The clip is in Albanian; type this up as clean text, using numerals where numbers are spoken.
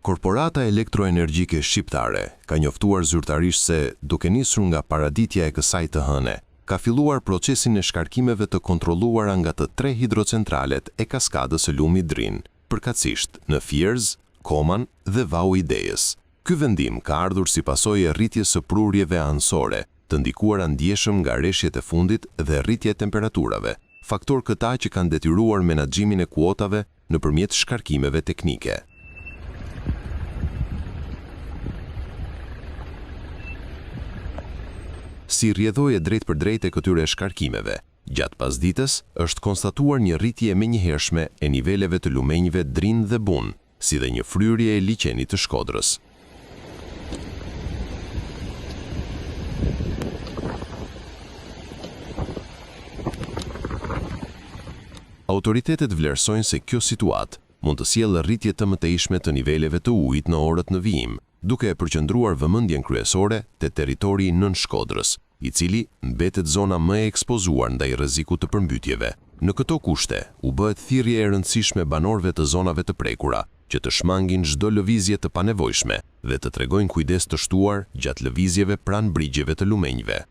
Korporata elektroenergjike shqiptare ka njoftuar zyrtarisht se, duke nisur nga paraditja e kësaj të hëne, ka filluar procesin e shkarkimeve të kontrolluara nga të 3 hidrocentralet e kaskadës së lumit Drin, përkatësisht në Fierz, Koman dhe Vau i Dejës. Ky vendim ka ardhur si pasojë e rritjes së prurjeve anësore, të ndikuara ndjeshëm nga rreshjet e fundit dhe rritja e temperaturave, faktor këta që kanë detyruar menaxhimin e kuotave nëpërmjet shkarkimeve teknike. Si rrjedhojë drejt për drejt e këtyre shkarkimeve, gjatë pasdites është konstatuar një rritje menjëhershme e niveleve të lumenjve Drin dhe Bun, si dhe një fryrje e liçenit të Shkodrës. Autoritetet vlerësojnë se kjo situatë mund të sjellë rritje të mëtejshme të niveleve të ujit në orët në vijim, duke e përqendruar vëmendjen kryesore te territori i Nën Shkodrës, i cili mbetet zona më e ekspozuar ndaj rrezikut të përmbytjeve. Në këto kushte, u bëhet thirrje e rëndësishme banorëve të zonave të prekura që të shmangin çdo lëvizje të panevojshme dhe të tregojnë kujdes të shtuar gjatë lëvizjeve pranë brigjeve të lumenjve.